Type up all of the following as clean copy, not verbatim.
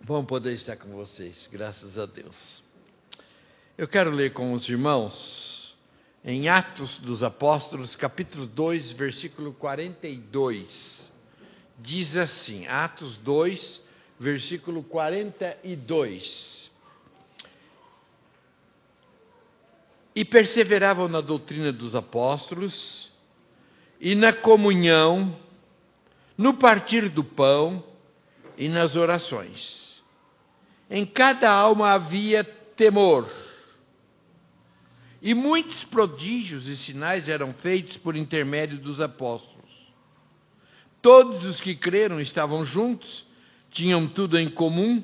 Bom poder estar com vocês, graças a Deus. Eu quero ler com os irmãos em Atos dos Apóstolos, capítulo 2, versículo 42. Diz assim, Atos 2, versículo 42. E perseveravam na doutrina dos apóstolos, e na comunhão, no partir do pão e nas orações. Em cada alma havia temor, e muitos prodígios e sinais eram feitos por intermédio dos apóstolos. Todos os que creram estavam juntos, tinham tudo em comum,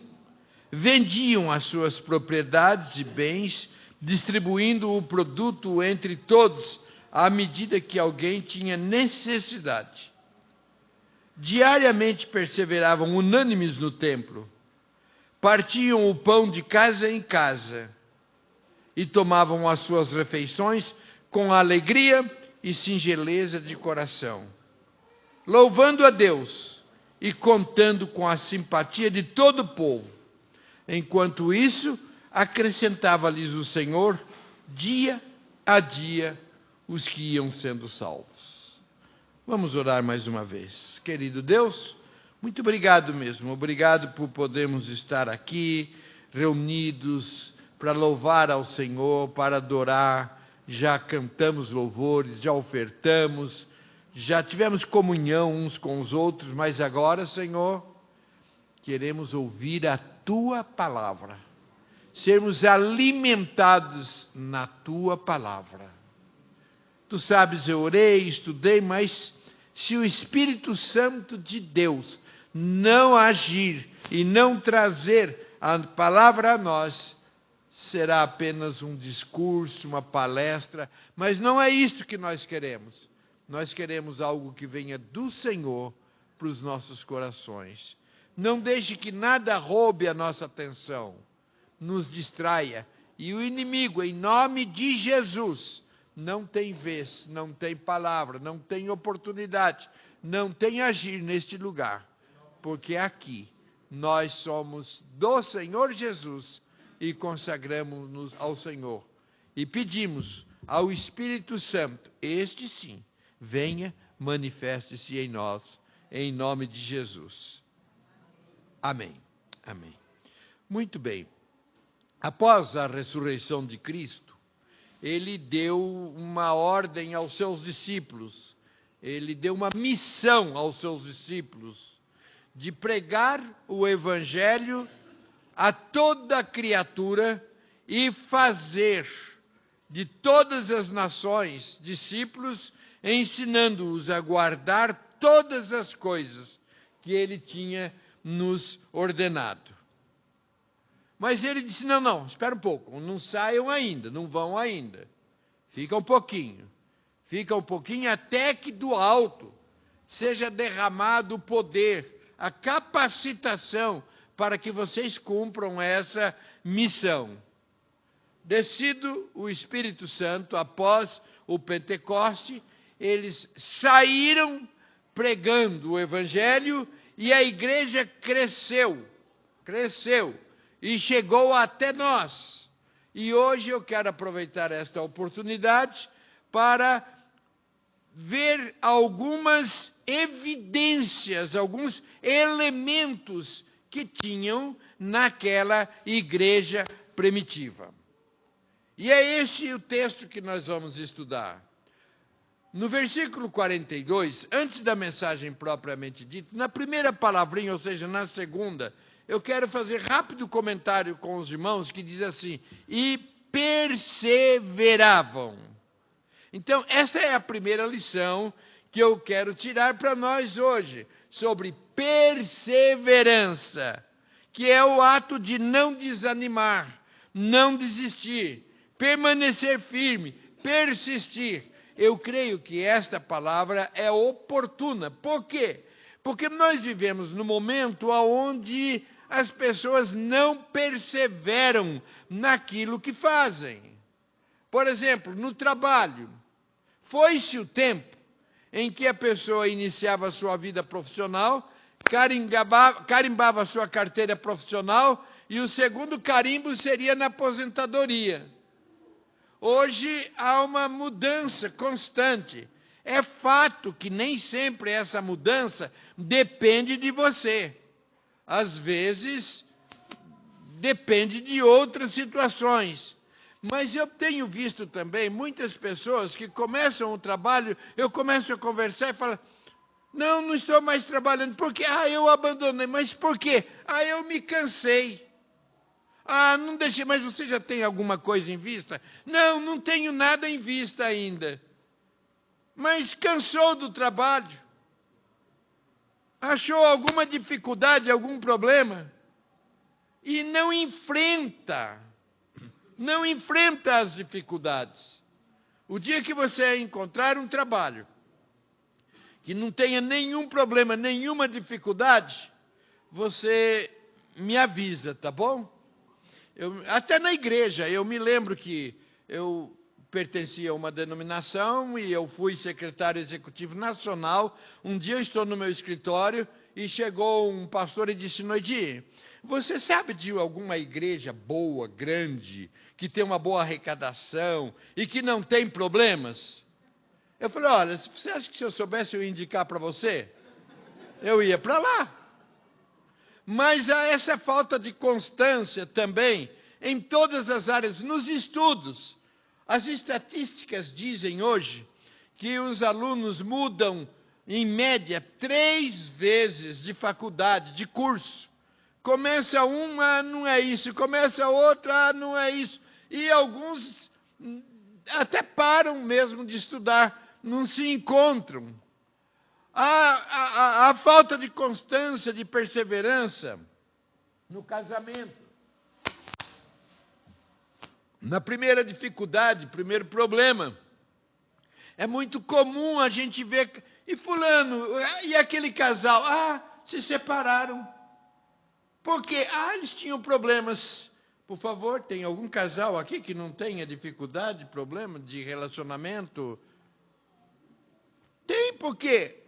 vendiam as suas propriedades e bens, distribuindo o produto entre todos, à medida que alguém tinha necessidade. Diariamente perseveravam unânimes no templo, partiam o pão de casa em casa e tomavam as suas refeições com alegria e singeleza de coração, louvando a Deus e contando com a simpatia de todo o povo. Enquanto isso, acrescentava-lhes o Senhor, dia a dia, os que iam sendo salvos. Vamos orar mais uma vez. Querido Deus, muito obrigado mesmo. Obrigado por podermos estar aqui, reunidos, para louvar ao Senhor, para adorar. Já cantamos louvores, já ofertamos, já tivemos comunhão uns com os outros, mas agora, Senhor, queremos ouvir a Tua palavra, sermos alimentados na Tua palavra. Tu sabes, eu orei, estudei, mas se o Espírito Santo de Deus não agir e não trazer a palavra a nós, será apenas um discurso, uma palestra, mas não é isto que nós queremos. Nós queremos algo que venha do Senhor para os nossos corações. Não deixe que nada roube a nossa atenção, nos distraia. E o inimigo, em nome de Jesus, não tem vez, não tem palavra, não tem oportunidade, não tem agir neste lugar. Porque aqui nós somos do Senhor Jesus e consagramos-nos ao Senhor. E pedimos ao Espírito Santo, este sim, venha, manifeste-se em nós, em nome de Jesus. Amém. Amém. Muito bem. Após a ressurreição de Cristo, ele deu uma ordem aos seus discípulos, ele deu uma missão aos seus discípulos, de pregar o Evangelho a toda criatura e fazer de todas as nações discípulos, ensinando-os a guardar todas as coisas que ele tinha nos ordenado. Mas ele disse, não, espera um pouco, não saiam ainda, não vão ainda. Fica um pouquinho até que do alto seja derramado o poder, a capacitação para que vocês cumpram essa missão. Descido o Espírito Santo, após o Pentecoste, eles saíram pregando o Evangelho e a igreja cresceu e chegou até nós. E hoje eu quero aproveitar esta oportunidade para ver algumas evidências, alguns elementos que tinham naquela igreja primitiva. E é esse o texto que nós vamos estudar. No versículo 42, antes da mensagem propriamente dita, na primeira palavrinha, ou seja, na segunda, eu quero fazer rápido comentário com os irmãos que diz assim, e perseveravam. Então, essa é a primeira lição que eu quero tirar para nós hoje, sobre perseverança, que é o ato de não desanimar, não desistir, permanecer firme, persistir. Eu creio que esta palavra é oportuna. Por quê? Porque nós vivemos num momento onde as pessoas não perseveram naquilo que fazem. Por exemplo, no trabalho, foi-se o tempo em que a pessoa iniciava a sua vida profissional carimbava a sua carteira profissional e o segundo carimbo seria na aposentadoria. Hoje há uma mudança constante. É fato que nem sempre essa mudança depende de você. Às vezes, depende de outras situações. Mas eu tenho visto também muitas pessoas que começam o trabalho, eu começo a conversar e falo, não estou mais trabalhando. Por quê? Eu abandonei. Mas por quê? Eu me cansei. Não deixei. Mas você já tem alguma coisa em vista? Não tenho nada em vista ainda. Mas cansou do trabalho? Achou alguma dificuldade, algum problema? E não enfrenta as dificuldades. O dia que você encontrar um trabalho que não tenha nenhum problema, nenhuma dificuldade, você me avisa, tá bom? Até na igreja, eu me lembro que eu pertencia a uma denominação e eu fui secretário executivo nacional. Um dia eu estou no meu escritório e chegou um pastor e disse, Noidi, você sabe de alguma igreja boa, grande, que tem uma boa arrecadação e que não tem problemas? Eu falei, olha, você acha que se eu soubesse eu ia indicar para você? Eu ia para lá. Mas há essa falta de constância também em todas as áreas, nos estudos. As estatísticas dizem hoje que os alunos mudam, em média, 3 vezes de faculdade, de curso. Começa uma, não é isso. Começa outra, não é isso. E alguns até param mesmo de estudar, não se encontram. A falta de constância, de perseverança no casamento. Na primeira dificuldade, primeiro problema, é muito comum a gente ver, e fulano, e aquele casal, se separaram. Por quê? Eles tinham problemas. Por favor, tem algum casal aqui que não tenha dificuldade, problema de relacionamento? Tem, por quê?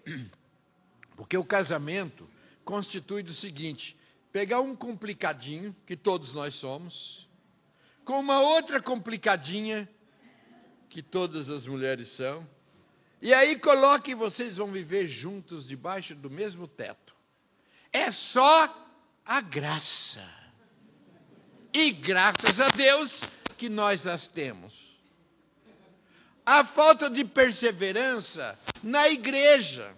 Porque o casamento constitui do seguinte, pegar um complicadinho, que todos nós somos, com uma outra complicadinha, que todas as mulheres são, e aí coloque e vocês vão viver juntos debaixo do mesmo teto. É só a graça. E graças a Deus que nós as temos. A falta de perseverança na igreja.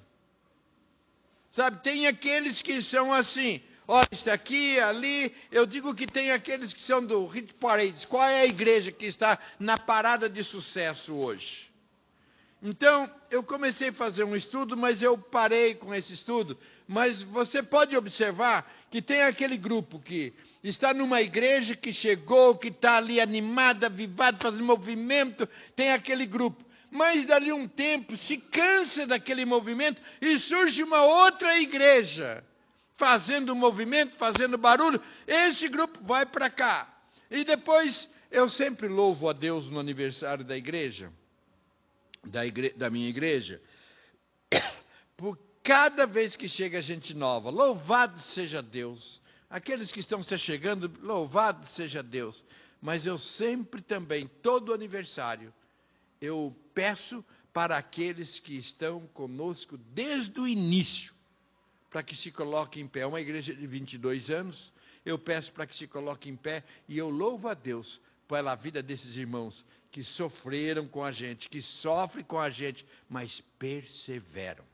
Sabe, tem aqueles que são assim, olha, está aqui, ali. Eu digo que tem aqueles que são do Hit Parades. Qual é a igreja que está na parada de sucesso hoje? Então, eu comecei a fazer um estudo, mas eu parei com esse estudo. Mas você pode observar que tem aquele grupo que está numa igreja, que chegou, que está ali animado, avivado, fazendo movimento. Tem aquele grupo. Mas dali um tempo se cansa daquele movimento e surge uma outra igreja, fazendo movimento, fazendo barulho. Esse grupo vai para cá. E depois, eu sempre louvo a Deus no aniversário da igreja, da minha igreja, por cada vez que chega gente nova. Louvado seja Deus. Aqueles que estão se chegando, louvado seja Deus. Mas eu sempre também, todo aniversário, eu peço para aqueles que estão conosco desde o início, para que se coloquem em pé. Uma igreja de 22 anos, eu peço para que se coloque em pé e eu louvo a Deus pela vida desses irmãos que sofreram com a gente, que sofrem com a gente, mas perseveram.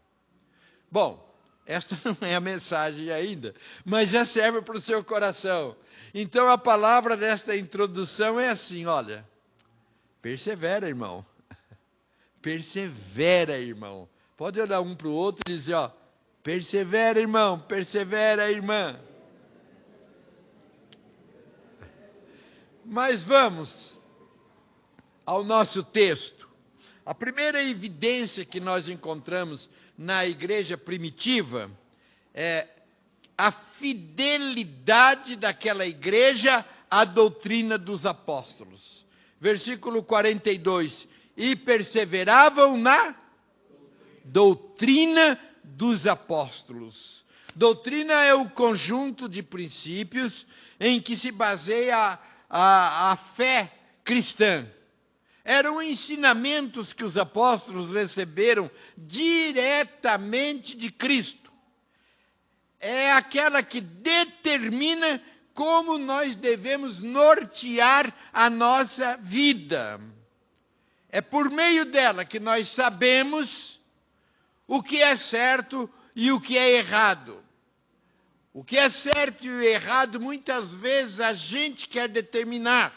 Bom, esta não é a mensagem ainda, mas já serve para o seu coração. Então a palavra desta introdução é assim, olha, persevera, irmão. Persevera, irmão. Pode olhar um para o outro e dizer, persevera, irmão, persevera, irmã. Mas vamos ao nosso texto. A primeira evidência que nós encontramos na igreja primitiva é a fidelidade daquela igreja à doutrina dos apóstolos. Versículo 42. E perseveravam na doutrina dos apóstolos. Doutrina é o conjunto de princípios em que se baseia a fé cristã. Eram ensinamentos que os apóstolos receberam diretamente de Cristo. É aquela que determina como nós devemos nortear a nossa vida. É por meio dela que nós sabemos o que é certo e o que é errado. O que é certo e o errado, muitas vezes a gente quer determinar.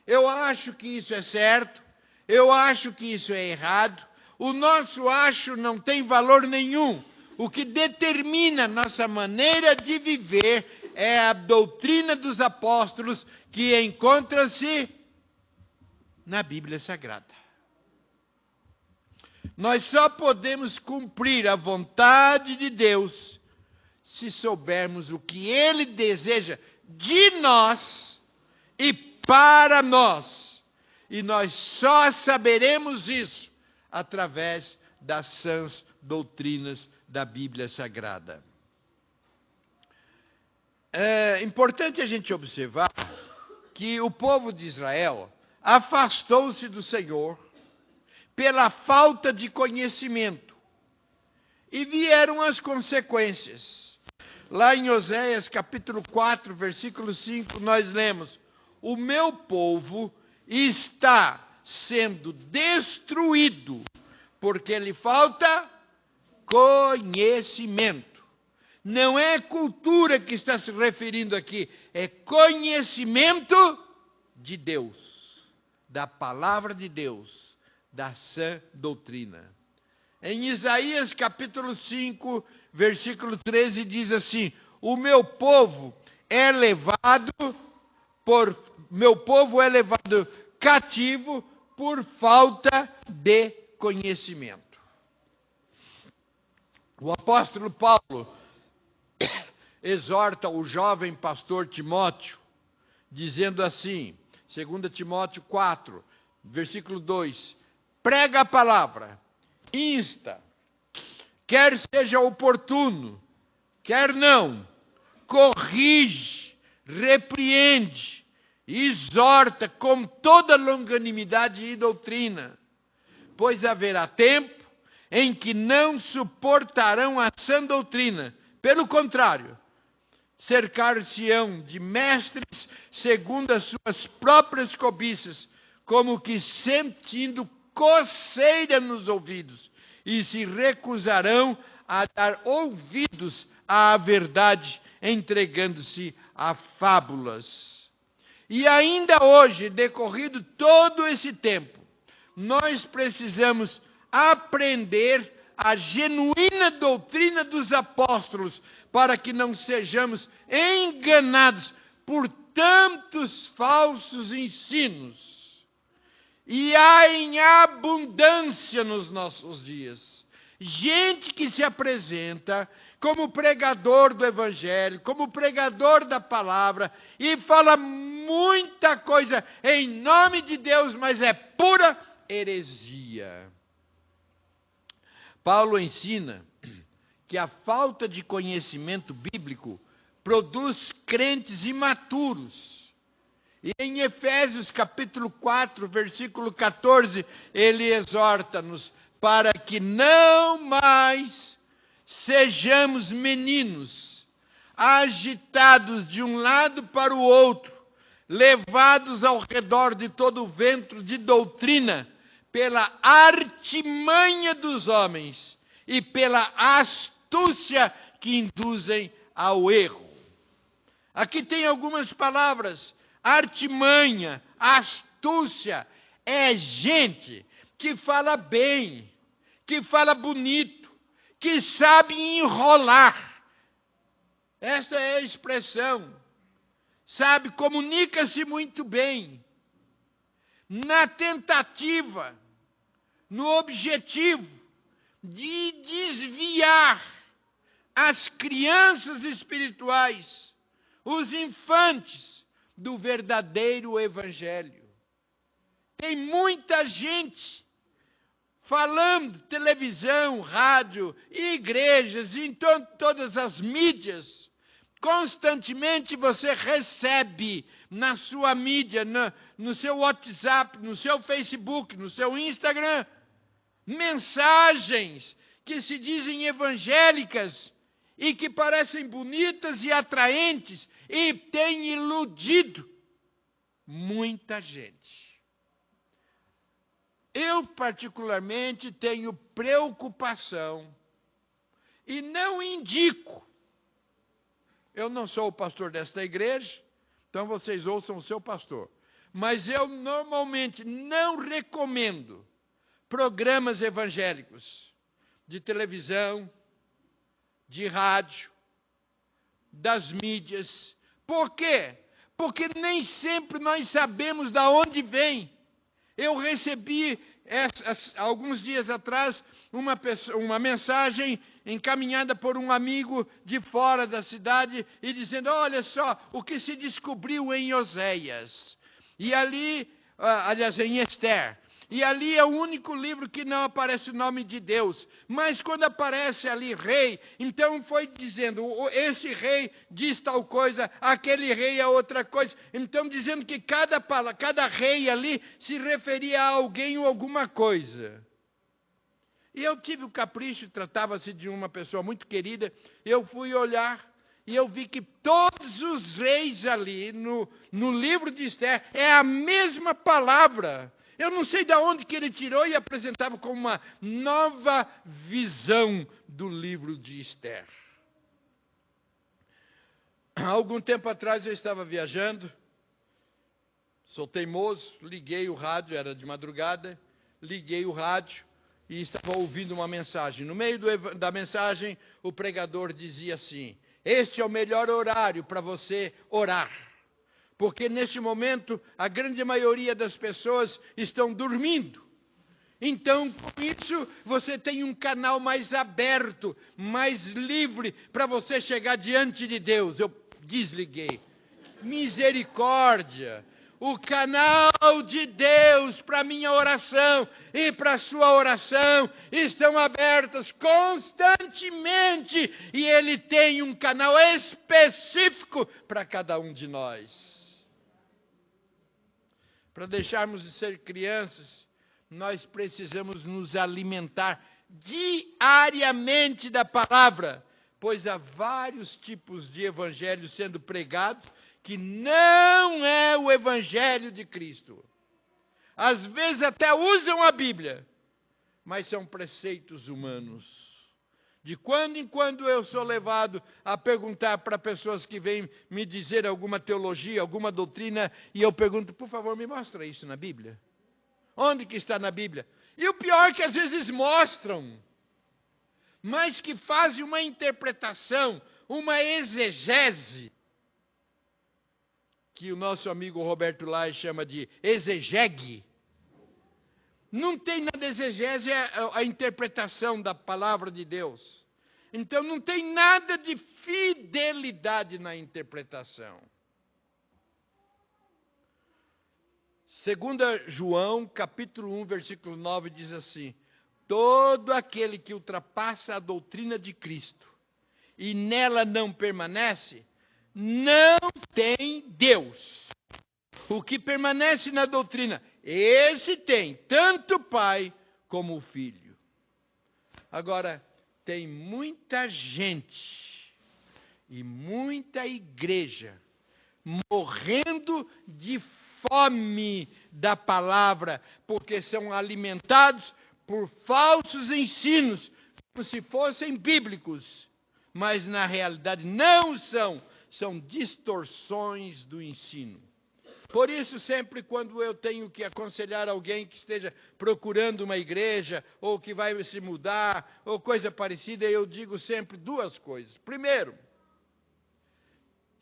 Eu acho que isso é certo, eu acho que isso é errado. O nosso acho não tem valor nenhum. O que determina nossa maneira de viver é a doutrina dos apóstolos, que encontra-se na Bíblia Sagrada. Nós só podemos cumprir a vontade de Deus se soubermos o que Ele deseja de nós e para nós. E nós só saberemos isso através das sãs doutrinas da Bíblia Sagrada. É importante a gente observar que o povo de Israel afastou-se do Senhor pela falta de conhecimento. E vieram as consequências. Lá em Oséias capítulo 4, versículo 5, nós lemos: o meu povo está sendo destruído porque lhe falta conhecimento. Não é cultura que está se referindo aqui, é conhecimento de Deus, da palavra de Deus, da sã doutrina. Em Isaías capítulo 5, versículo 13, diz assim: o meu povo é levado cativo por falta de conhecimento. O apóstolo Paulo exorta o jovem pastor Timóteo, dizendo assim, 2 Timóteo 4, versículo 2, prega a palavra, insta, quer seja oportuno, quer não, corrige, repreende, exorta com toda longanimidade e doutrina, pois haverá tempo em que não suportarão a sã doutrina. Pelo contrário, cercar-se-ão de mestres segundo as suas próprias cobiças, como que sentindo coceira nos ouvidos, e se recusarão a dar ouvidos à verdade, entregando-se a fábulas. E ainda hoje, decorrido todo esse tempo, nós precisamos aprender a genuína doutrina dos apóstolos, para que não sejamos enganados por tantos falsos ensinos. E há em abundância nos nossos dias gente que se apresenta como pregador do Evangelho, como pregador da palavra, e fala muita coisa em nome de Deus, mas é pura heresia. Paulo ensina que a falta de conhecimento bíblico produz crentes imaturos. E em Efésios capítulo 4, versículo 14, ele exorta-nos para que não mais sejamos meninos, agitados de um lado para o outro, levados ao redor de todo o vento de doutrina, pela artimanha dos homens e pela astúcia que induzem ao erro. Aqui tem algumas palavras: artimanha, astúcia, é gente que fala bem, que fala bonito, que sabe enrolar. Esta é a expressão. Sabe, comunica-se muito bem. Na tentativa, no objetivo de desviar as crianças espirituais, os infantes, do verdadeiro evangelho. Tem muita gente falando, televisão, rádio, igrejas, em todas as mídias. Constantemente você recebe na sua mídia, no seu WhatsApp, no seu Facebook, no seu Instagram, mensagens que se dizem evangélicas e que parecem bonitas e atraentes e têm iludido muita gente. Eu, particularmente, tenho preocupação e não indico. Eu não sou o pastor desta igreja, então vocês ouçam o seu pastor. Mas eu normalmente não recomendo programas evangélicos de televisão, de rádio, das mídias. Por quê? Porque nem sempre nós sabemos de onde vem. Eu recebi, alguns dias atrás, uma mensagem encaminhada por um amigo de fora da cidade e dizendo, olha só, o que se descobriu em Oséias. E ali, aliás, em Esther. E ali é o único livro que não aparece o nome de Deus. Mas quando aparece ali rei, então foi dizendo, esse rei diz tal coisa, aquele rei é outra coisa. Então dizendo que cada rei ali se referia a alguém ou alguma coisa. E eu tive o capricho, tratava-se de uma pessoa muito querida, eu fui olhar e eu vi que todos os reis ali no livro de Esther é a mesma palavra. Eu não sei de onde que ele tirou e apresentava como uma nova visão do livro de Esther. Há algum tempo atrás eu estava viajando, sou teimoso, liguei o rádio, era de madrugada, liguei o rádio e estava ouvindo uma mensagem. No meio da mensagem, o pregador dizia assim, este é o melhor horário para você orar. Porque neste momento, a grande maioria das pessoas estão dormindo. Então, com isso, você tem um canal mais aberto, mais livre, para você chegar diante de Deus. Eu desliguei. Misericórdia! O canal de Deus para a minha oração e para a sua oração estão abertos constantemente. E Ele tem um canal específico para cada um de nós. Para deixarmos de ser crianças, nós precisamos nos alimentar diariamente da palavra, pois há vários tipos de evangelho sendo pregados que não é o evangelho de Cristo. Às vezes até usam a Bíblia, mas são preceitos humanos. De quando em quando eu sou levado a perguntar para pessoas que vêm me dizer alguma teologia, alguma doutrina, e eu pergunto, por favor, me mostra isso na Bíblia. Onde que está na Bíblia? E o pior é que às vezes mostram, mas que fazem uma interpretação, uma exegese, que o nosso amigo Roberto Lai chama de exegegue. Não tem nada de exegese a interpretação da palavra de Deus. Então não tem nada de fidelidade na interpretação. 2 João, capítulo 1, versículo 9, diz assim, todo aquele que ultrapassa a doutrina de Cristo e nela não permanece, não tem Deus. O que permanece na doutrina, esse tem tanto o Pai como o Filho. Agora, tem muita gente e muita igreja morrendo de fome da palavra, porque são alimentados por falsos ensinos, como se fossem bíblicos, mas na realidade não são distorções do ensino. Por isso, sempre quando eu tenho que aconselhar alguém que esteja procurando uma igreja, ou que vai se mudar, ou coisa parecida, eu digo sempre duas coisas. Primeiro,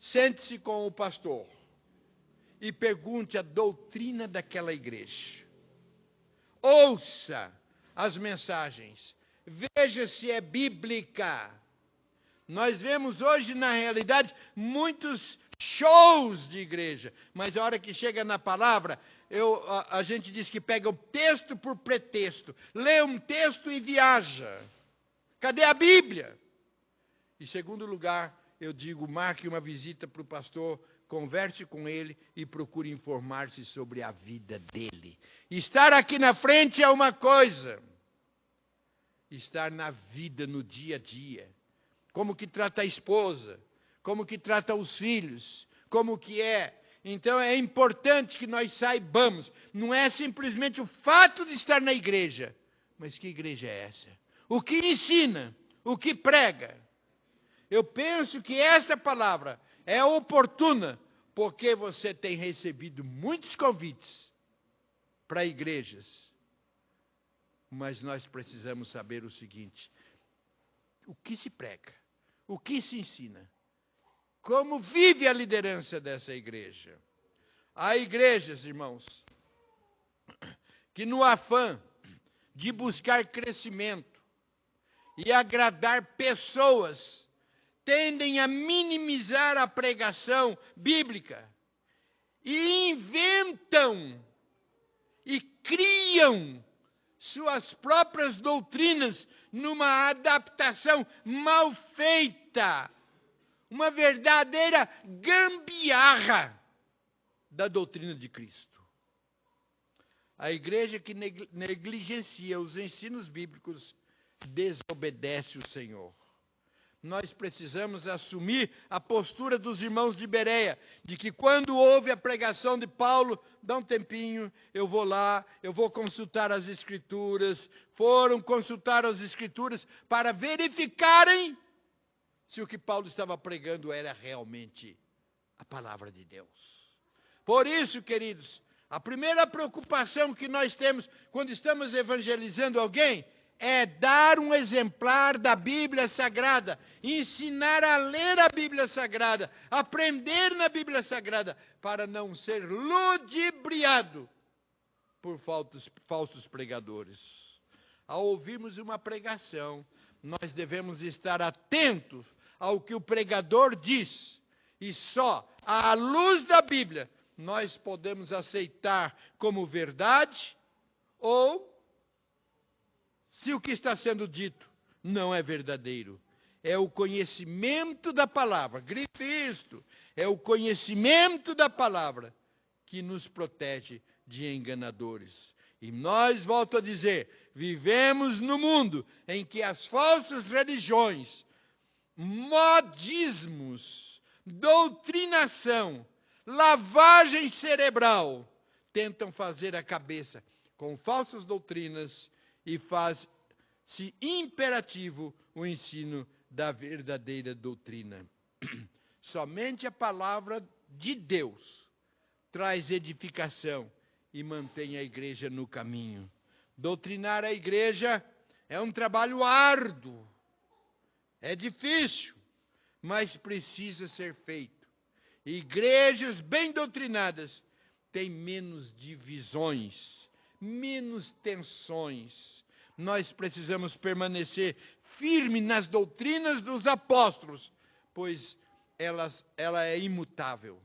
sente-se com o pastor e pergunte a doutrina daquela igreja. Ouça as mensagens, veja se é bíblica. Nós vemos hoje, na realidade, muitos shows de igreja, mas a hora que chega na palavra, a gente diz que pega o texto por pretexto. Lê um texto e viaja. Cadê a Bíblia? Em segundo lugar, eu digo, marque uma visita para o pastor, converse com ele e procure informar-se sobre a vida dele. Estar aqui na frente é uma coisa. Estar na vida, no dia a dia. Como que trata a esposa, como que trata os filhos, como que é. Então é importante que nós saibamos, não é simplesmente o fato de estar na igreja, mas que igreja é essa? O que ensina? O que prega? Eu penso que esta palavra é oportuna, porque você tem recebido muitos convites para igrejas. Mas nós precisamos saber o seguinte: o que se prega? O que se ensina? Como vive a liderança dessa igreja? Há igrejas, irmãos, que no afã de buscar crescimento e agradar pessoas, tendem a minimizar a pregação bíblica e inventam e criam suas próprias doutrinas numa adaptação mal feita, uma verdadeira gambiarra da doutrina de Cristo. A igreja que negligencia os ensinos bíblicos desobedece o Senhor. Nós precisamos assumir a postura dos irmãos de Bereia, de que quando houve a pregação de Paulo, dá um tempinho, eu vou lá, eu vou consultar as Escrituras. Foram consultar as Escrituras para verificarem se o que Paulo estava pregando era realmente a palavra de Deus. Por isso, queridos, a primeira preocupação que nós temos quando estamos evangelizando alguém é dar um exemplar da Bíblia Sagrada, ensinar a ler a Bíblia Sagrada, aprender na Bíblia Sagrada, para não ser ludibriado por falsos pregadores. Ao ouvirmos uma pregação, nós devemos estar atentos ao que o pregador diz, e só à luz da Bíblia nós podemos aceitar como verdade, ou se o que está sendo dito não é verdadeiro. É o conhecimento da palavra, grife isto, é o conhecimento da palavra que nos protege de enganadores. E nós, volto a dizer, vivemos no mundo em que as falsas religiões, modismos, doutrinação, lavagem cerebral, tentam fazer a cabeça com falsas doutrinas e faz-se imperativo o ensino da verdadeira doutrina. Somente a palavra de Deus traz edificação e mantém a igreja no caminho. Doutrinar a igreja é um trabalho árduo, é difícil, mas precisa ser feito. Igrejas bem doutrinadas têm menos divisões, menos tensões. Nós precisamos permanecer firme nas doutrinas dos apóstolos, pois ela é imutável,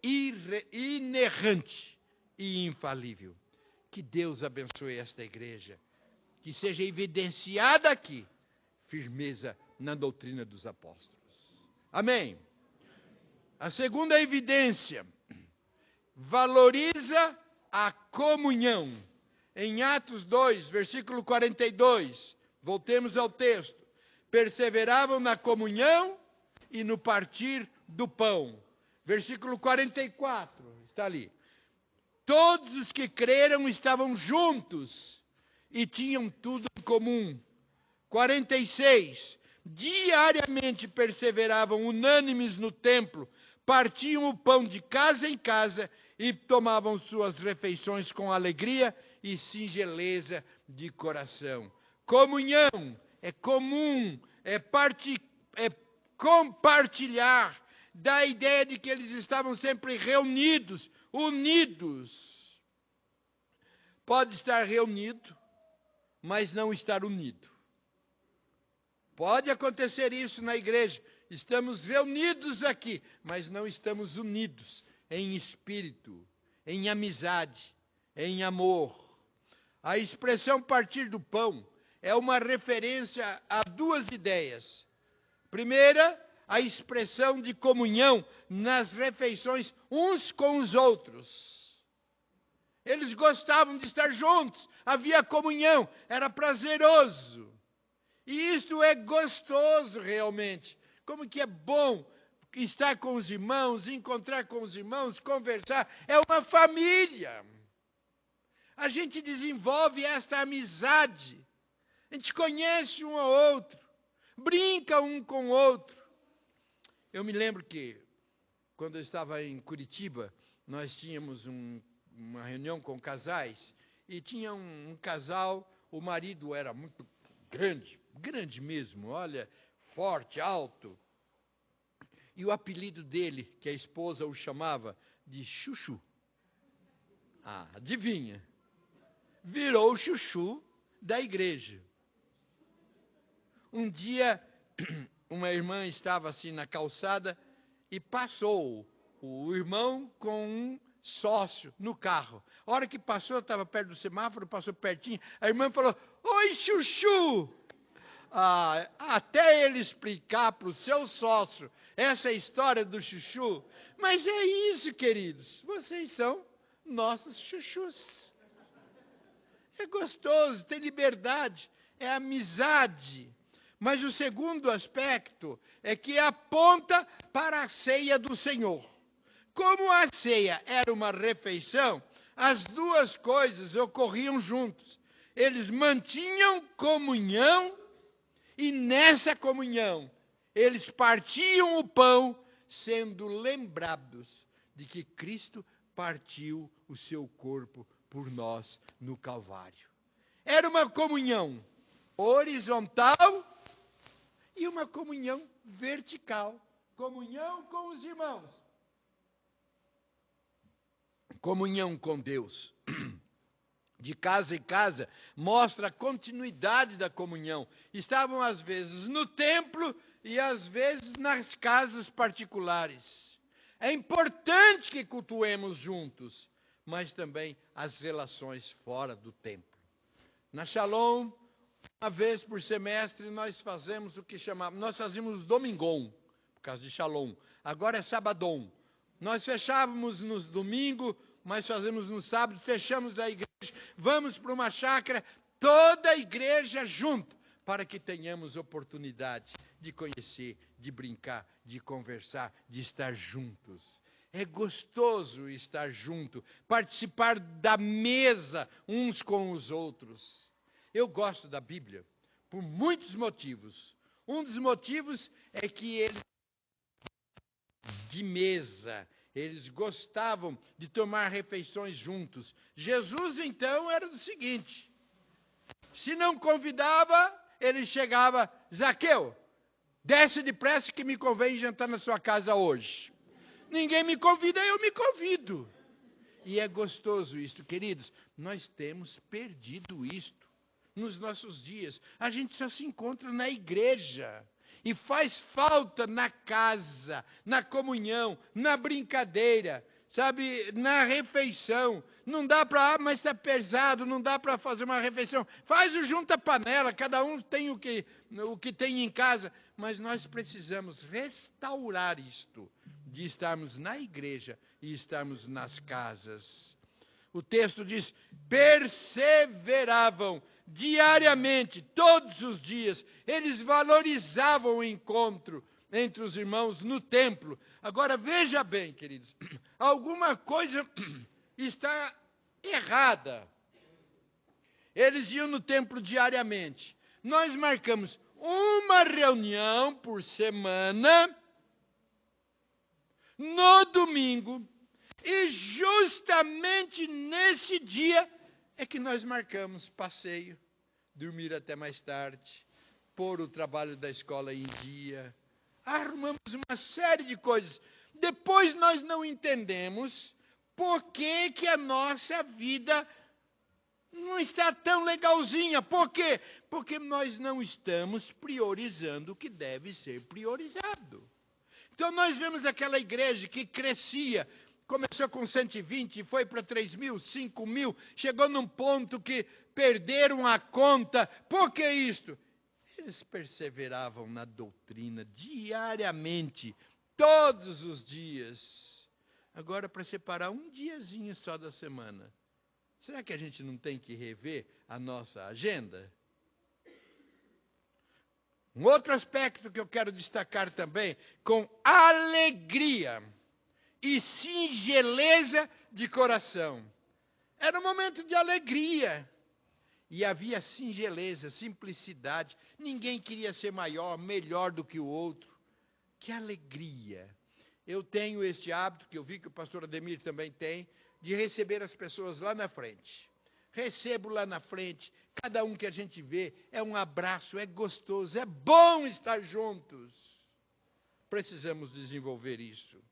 inerrante e infalível. Que Deus abençoe esta igreja, que seja evidenciada aqui firmeza na doutrina dos apóstolos. Amém. A segunda evidência, valoriza a comunhão. Em Atos 2, versículo 42, voltemos ao texto. Perseveravam na comunhão e no partir do pão. Versículo 44, está ali. Todos os que creram estavam juntos e tinham tudo em comum. 46, diariamente perseveravam unânimes no templo, partiam o pão de casa em casa e tomavam suas refeições com alegria e singeleza de coração. Comunhão é comum, é compartilhar, da ideia de que eles estavam sempre reunidos, unidos. Pode estar reunido, mas não estar unido. Pode acontecer isso na igreja. Estamos reunidos aqui, mas não estamos unidos em espírito, em amizade, em amor. A expressão partir do pão é uma referência a duas ideias. Primeira, a expressão de comunhão nas refeições uns com os outros. Eles gostavam de estar juntos, havia comunhão, era prazeroso. E isto é gostoso realmente. Como que é bom estar com os irmãos, encontrar com os irmãos, conversar. É uma família. A gente desenvolve esta amizade. A gente conhece um ao outro, brinca um com o outro. Eu me lembro que, quando eu estava em Curitiba, nós tínhamos uma reunião com casais, e tinha um casal, o marido era muito grande, grande mesmo, olha, forte, alto. E o apelido dele, que a esposa o chamava de Chuchu. Ah, adivinha? Virou o Chuchu da igreja. Um dia, uma irmã estava assim na calçada e passou o irmão com um sócio no carro. A hora que passou, estava perto do semáforo, passou pertinho, a irmã falou: "Oi, Chuchu!" Até ele explicar para o seu sócio essa história do Chuchu. Mas é isso, queridos, vocês são nossos chuchus. É gostoso, tem liberdade, é amizade. Mas o segundo aspecto é que aponta para a ceia do Senhor. Como a ceia era uma refeição, as duas coisas ocorriam juntos. Eles mantinham comunhão e nessa comunhão eles partiam o pão, sendo lembrados de que Cristo partiu o seu corpo por nós no Calvário. Era uma comunhão horizontal e uma comunhão vertical. Comunhão com os irmãos. Comunhão com Deus. De casa em casa, mostra a continuidade da comunhão. Estavam às vezes no templo e às vezes nas casas particulares. É importante que cultuemos juntos, mas também as relações fora do templo. Na Shalom, uma vez por semestre, nós fazemos o que chamamos, nós fazíamos domingão, por causa de Shalom. Agora é sabadão. Nós fechávamos no domingo, mas fazemos no sábado, fechamos a igreja, vamos para uma chácara, toda a igreja junto, para que tenhamos oportunidade de conhecer, de brincar, de conversar, de estar juntos. É gostoso estar junto, participar da mesa uns com os outros. Eu gosto da Bíblia por muitos motivos. Um dos motivos é que ele de mesa. Eles gostavam de tomar refeições juntos. Jesus, então, era o seguinte: se não convidava, ele chegava: Zaqueu, desce depressa que me convém jantar na sua casa hoje. Ninguém me convida, eu me convido. E é gostoso isto, queridos. Nós temos perdido isto nos nossos dias. A gente só se encontra na igreja. E faz falta na casa, na comunhão, na brincadeira, sabe, na refeição. Não dá para, mas está pesado, não dá para fazer uma refeição. Faz o junta-panela, cada um tem o que tem em casa. Mas nós precisamos restaurar isto, de estarmos na igreja e estarmos nas casas. O texto diz: perseveravam diariamente, todos os dias. Eles valorizavam o encontro entre os irmãos no templo. Agora veja bem, queridos, alguma coisa está errada. Eles iam no templo diariamente. Nós marcamos uma reunião por semana no domingo. E justamente nesse dia é que nós marcamos passeio, dormir até mais tarde, pôr o trabalho da escola em dia, arrumamos uma série de coisas. Depois nós não entendemos por que a nossa vida não está tão legalzinha. Por quê? Porque nós não estamos priorizando o que deve ser priorizado. Então nós vemos aquela igreja que crescia, começou com 120, foi para 3.000, 5.000, chegou num ponto que perderam a conta. Por que isto? Eles perseveravam na doutrina diariamente, todos os dias. Agora, para separar um diazinho só da semana, será que a gente não tem que rever a nossa agenda? Um outro aspecto que eu quero destacar também, com alegria e singeleza de coração. Era um momento de alegria. E havia singeleza, simplicidade. Ninguém queria ser maior, melhor do que o outro. Que alegria! Eu tenho este hábito, que eu vi que o pastor Ademir também tem, de receber as pessoas lá na frente. Recebo lá na frente, cada um que a gente vê, é um abraço, é gostoso, é bom estar juntos. Precisamos desenvolver isso.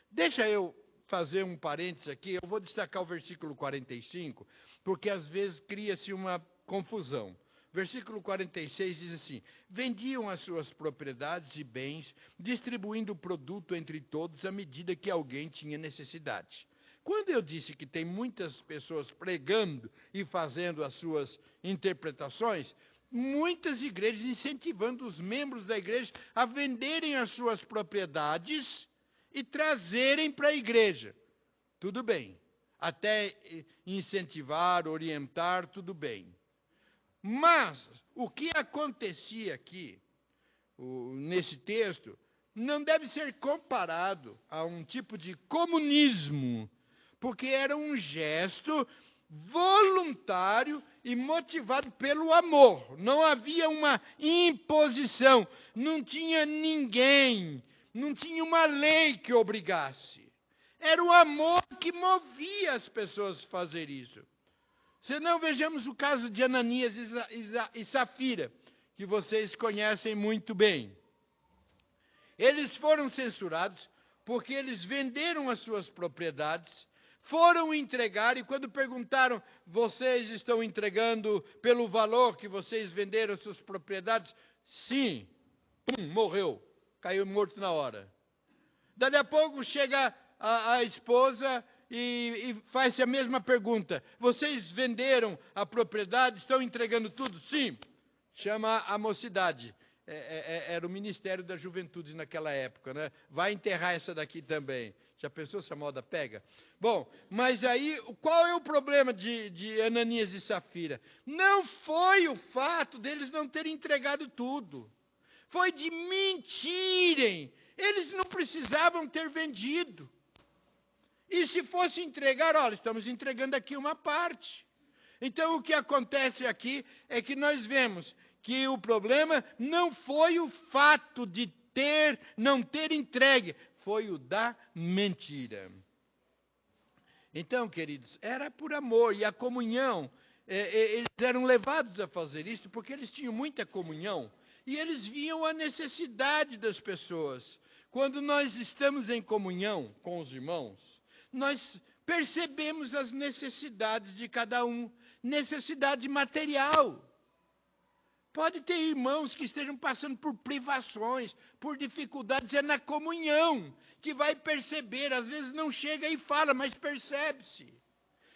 Deixa eu fazer um parênteses aqui, eu vou destacar o versículo 45, porque às vezes cria-se uma confusão. Versículo 46 diz assim: vendiam as suas propriedades e bens, distribuindo o produto entre todos à medida que alguém tinha necessidade. Quando eu disse que tem muitas pessoas pregando e fazendo as suas interpretações, muitas igrejas incentivando os membros da igreja a venderem as suas propriedades e trazerem para a igreja. Tudo bem. Até incentivar, orientar, tudo bem. Mas o que acontecia aqui, nesse texto, não deve ser comparado a um tipo de comunismo, porque era um gesto voluntário e motivado pelo amor. Não havia uma imposição, não tinha ninguém, não tinha uma lei que obrigasse. Era o amor que movia as pessoas a fazer isso. Se não, vejamos o caso de Ananias e Safira, que vocês conhecem muito bem. Eles foram censurados porque eles venderam as suas propriedades, foram entregar, e quando perguntaram, vocês estão entregando pelo valor que vocês venderam as suas propriedades? Sim. Pum, morreu. Caiu morto na hora. Dali a pouco chega a esposa e faz a mesma pergunta. Vocês venderam a propriedade, estão entregando tudo? Sim. Chama a mocidade. Era o Ministério da Juventude naquela época, né? Vai enterrar essa daqui também. Já pensou se a moda pega? Bom, mas aí, qual é o problema de Ananias e Safira? Não foi o fato deles não terem entregado tudo. Foi de mentirem. Eles não precisavam ter vendido. E se fosse entregar, olha, estamos entregando aqui uma parte. Então, o que acontece aqui é que nós vemos que o problema não foi o fato de não ter entregue, foi o da mentira. Então, queridos, era por amor, e a comunhão, eles eram levados a fazer isso porque eles tinham muita comunhão, e eles viam a necessidade das pessoas. Quando nós estamos em comunhão com os irmãos, nós percebemos as necessidades de cada um, necessidade material. Pode ter irmãos que estejam passando por privações, por dificuldades, é na comunhão que vai perceber. Às vezes não chega e fala, mas percebe-se.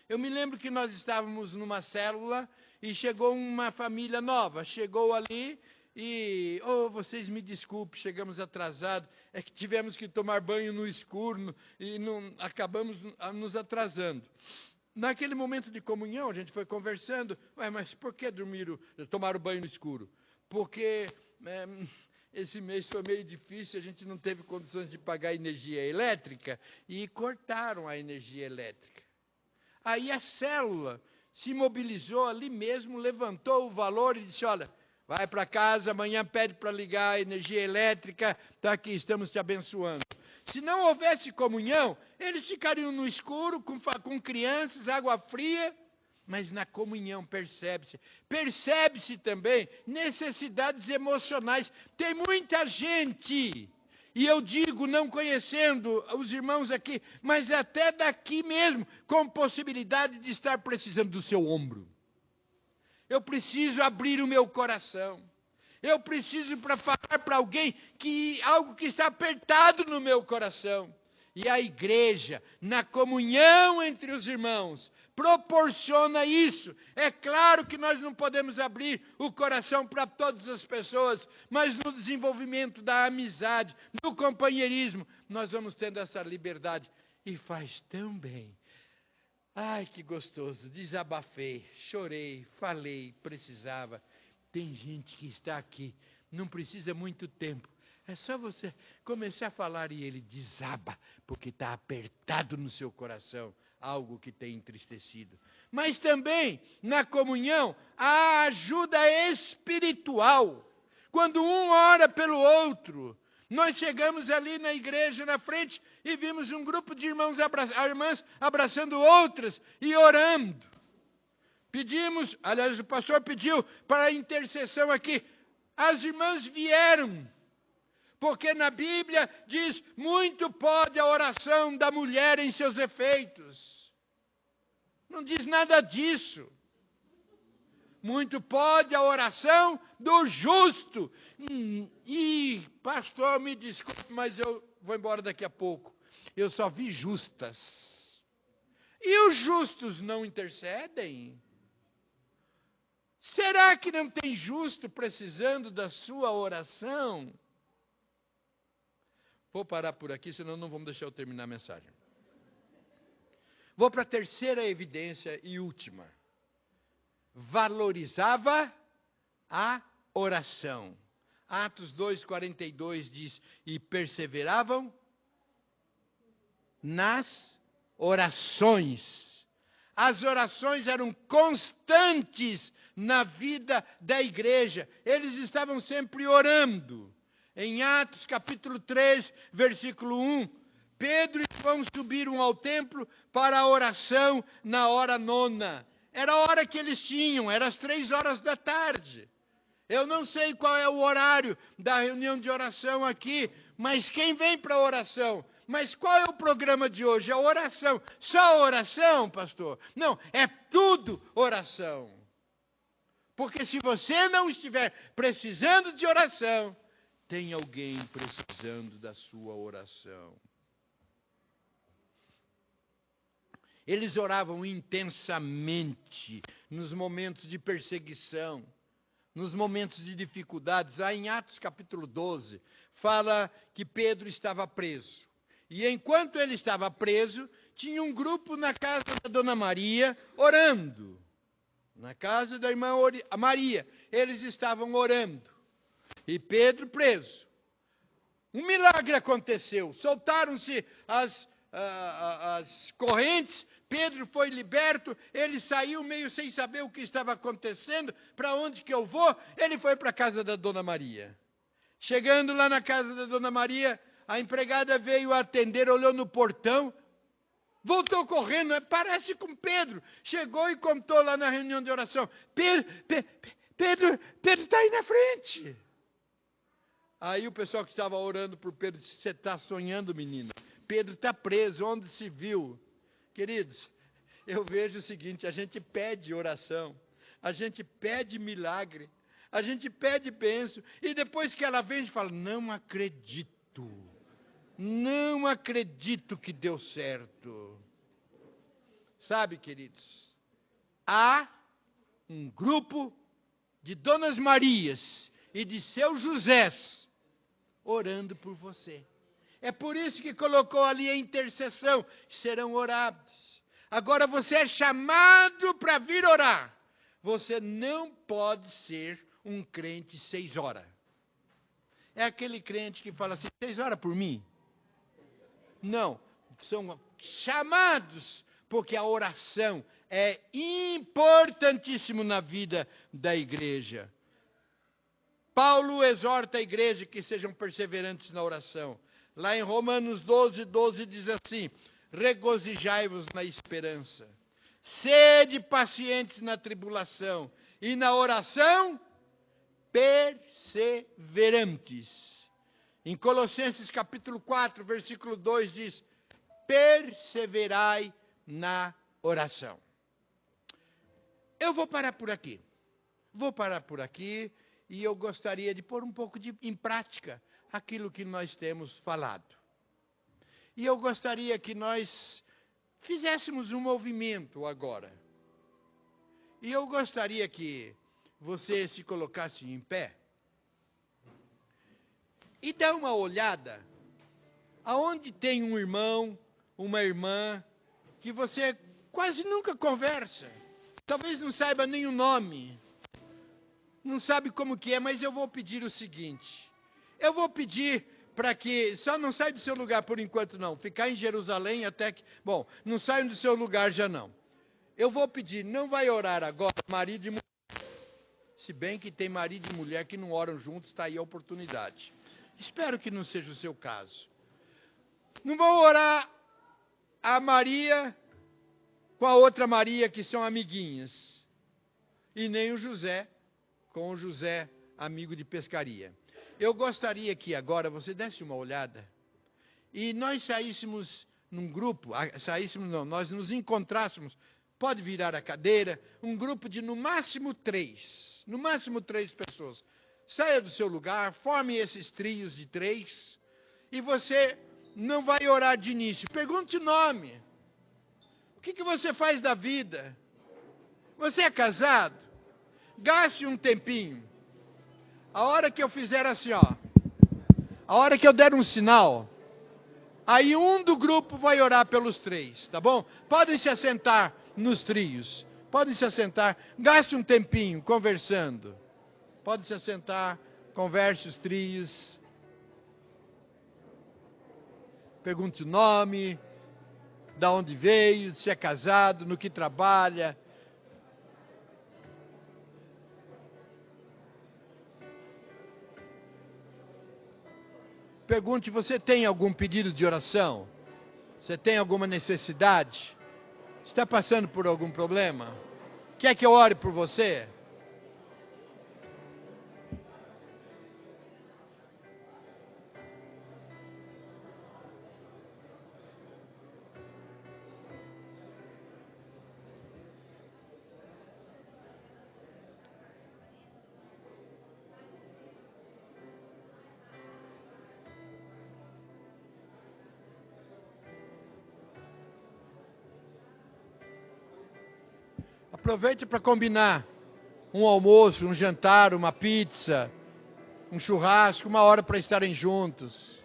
Eu me lembro que nós estávamos numa célula e chegou uma família nova. Chegou ali e, vocês me desculpem, chegamos atrasados. É que tivemos que tomar banho no escuro e acabamos nos atrasando. Naquele momento de comunhão, a gente foi conversando. Mas por que tomaram banho no escuro? Porque esse mês foi meio difícil, a gente não teve condições de pagar energia elétrica e cortaram a energia elétrica. Aí a célula se mobilizou ali mesmo, levantou o valor e disse, olha, vai para casa, amanhã pede para ligar a energia elétrica, está aqui, estamos te abençoando. Se não houvesse comunhão, eles ficariam no escuro, com crianças, água fria, mas na comunhão percebe-se. Percebe-se também necessidades emocionais. Tem muita gente, e eu digo não conhecendo os irmãos aqui, mas até daqui mesmo, com possibilidade de estar precisando do seu ombro. Eu preciso abrir o meu coração. Eu preciso falar para alguém algo que está apertado no meu coração. E a igreja, na comunhão entre os irmãos, proporciona isso. É claro que nós não podemos abrir o coração para todas as pessoas, mas no desenvolvimento da amizade, do companheirismo, nós vamos tendo essa liberdade. E faz tão bem. Ai, que gostoso. Desabafei, chorei, falei, precisava. Tem gente que está aqui, não precisa muito tempo. É só você começar a falar e ele desaba, porque está apertado no seu coração, algo que tem entristecido. Mas também, na comunhão, há ajuda espiritual. Quando um ora pelo outro, nós chegamos ali na igreja, na frente, e vimos um grupo de irmãs abraçando outras e orando. Pedimos, aliás, o pastor pediu para a intercessão aqui. As irmãs vieram. Porque na Bíblia diz, muito pode a oração da mulher em seus efeitos. Não diz nada disso. Muito pode a oração do justo. E, pastor, me desculpe, mas eu vou embora daqui a pouco. Eu só vi justas. E os justos não intercedem? Será que não tem justo precisando da sua oração? Vou parar por aqui, senão não vamos deixar eu terminar a mensagem. Vou para a terceira evidência e última. Valorizava a oração. Atos 2,42 diz, e perseveravam nas orações. As orações eram constantes na vida da igreja. Eles estavam sempre orando. Em Atos capítulo 3, versículo 1, Pedro e João subiram ao templo para a oração na hora 9. Era a hora que eles tinham, era as 3 horas da tarde. Eu não sei qual é o horário da reunião de oração aqui, mas quem vem para a oração? Mas qual é o programa de hoje? É oração. Só oração, pastor? Não, é tudo oração. Porque se você não estiver precisando de oração, tem alguém precisando da sua oração. Eles oravam intensamente nos momentos de perseguição, nos momentos de dificuldades. Lá em Atos capítulo 12, fala que Pedro estava preso. E enquanto ele estava preso, tinha um grupo na casa da Dona Maria orando. Na casa da irmã Maria, eles estavam orando. E Pedro preso. Um milagre aconteceu. Soltaram-se as correntes. Pedro foi liberto. Ele saiu meio sem saber o que estava acontecendo. Para onde que eu vou? Ele foi para a casa da Dona Maria. Chegando lá na casa da Dona Maria, a empregada veio atender, olhou no portão. Voltou correndo. Parece com Pedro. Chegou e contou lá na reunião de oração. Pedro está aí na frente. Aí o pessoal que estava orando por Pedro disse, você está sonhando, menino? Pedro está preso, onde se viu? Queridos, eu vejo o seguinte, a gente pede oração, a gente pede milagre, a gente pede bênção, e depois que ela vem, a gente fala, não acredito que deu certo. Sabe, queridos, há um grupo de Donas Marias e de seus Josés orando por você. É por isso que colocou ali a intercessão. Serão orados. Agora você é chamado para vir orar. Você não pode ser um crente 6 horas. É aquele crente que fala assim, 6 horas por mim? Não. São chamados, porque a oração é importantíssimo na vida da igreja. Paulo exorta a igreja que sejam perseverantes na oração. Lá em Romanos 12 diz assim, regozijai-vos na esperança, sede pacientes na tribulação, e na oração, perseverantes. Em Colossenses capítulo 4, versículo 2 diz, perseverai na oração. Eu vou parar por aqui. E eu gostaria de pôr um pouco em prática aquilo que nós temos falado. E eu gostaria que nós fizéssemos um movimento agora. E eu gostaria que você se colocasse em pé e dá uma olhada aonde tem um irmão, uma irmã, que você quase nunca conversa. Talvez não saiba nem o nome. Não sabe como que é, mas eu vou pedir o seguinte. Eu vou pedir para que, só não saia do seu lugar por enquanto não, ficar em Jerusalém até que, bom, não saiam do seu lugar já não. Eu vou pedir, não vai orar agora, marido e mulher. Se bem que tem marido e mulher que não oram juntos, está aí a oportunidade. Espero que não seja o seu caso. Não vou orar a Maria com a outra Maria, que são amiguinhas. E nem o José com o José, amigo de pescaria. Eu gostaria que agora você desse uma olhada e nós saíssemos num grupo, nós nos encontrássemos, pode virar a cadeira, um grupo de no máximo 3 pessoas. Saia do seu lugar, forme esses trios de 3 e você não vai orar de início. Pergunte o nome. O que você faz da vida? Você é casado? Gaste um tempinho. A hora que eu fizer assim, ó. A hora que eu der um sinal, aí um do grupo vai orar pelos 3, tá bom? Podem se assentar nos trios. Podem se assentar. Gaste um tempinho conversando. Pode se assentar, converse os trios. Pergunte o nome, da onde veio, se é casado, no que trabalha. Pergunte, você tem algum pedido de oração? Você tem alguma necessidade? Está passando por algum problema? Quer que eu ore por você? Aproveite para combinar um almoço, um jantar, uma pizza, um churrasco, uma hora para estarem juntos.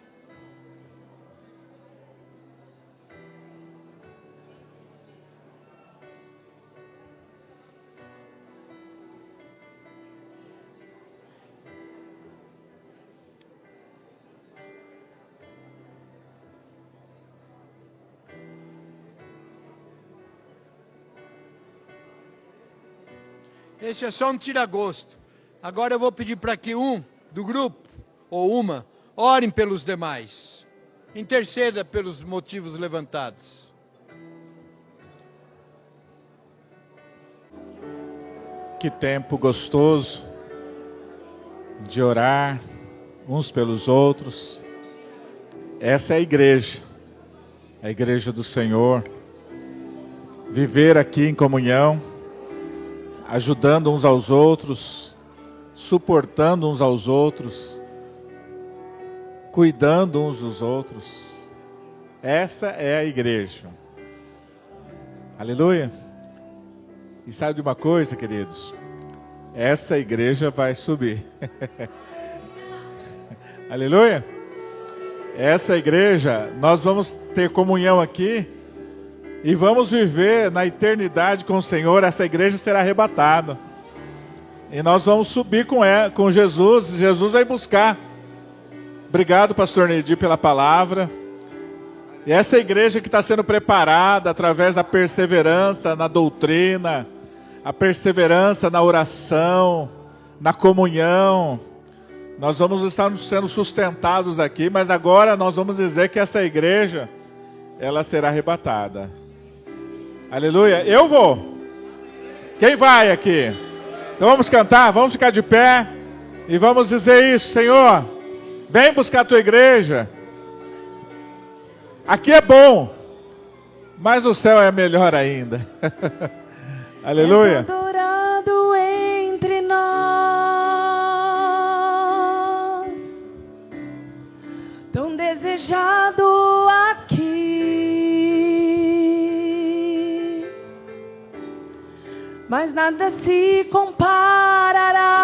Esse é só um tira-gosto. Agora eu vou pedir para que um do grupo, ou uma, orem pelos demais. Interceda pelos motivos levantados. Que tempo gostoso de orar uns pelos outros. Essa é a igreja do Senhor. Viver aqui em comunhão, ajudando uns aos outros, suportando uns aos outros, cuidando uns dos outros. Essa é a igreja. Aleluia. E sabe de uma coisa, queridos? Essa igreja vai subir. Aleluia. Essa igreja, nós vamos ter comunhão aqui e vamos viver na eternidade com o Senhor. Essa igreja será arrebatada. E nós vamos subir com Jesus. Jesus vai buscar. Obrigado, pastor Nedir, pela palavra. E essa igreja que está sendo preparada através da perseverança na doutrina, a perseverança na oração, na comunhão. Nós vamos estar sendo sustentados aqui, mas agora nós vamos dizer que essa igreja, ela será arrebatada. Aleluia. Eu vou. Quem vai aqui? Então vamos cantar, vamos ficar de pé e vamos dizer isso. Senhor, vem buscar a tua igreja. Aqui é bom, mas o céu é melhor ainda. Aleluia. É adorado entre nós, tão desejado aqui. mas nada se comparará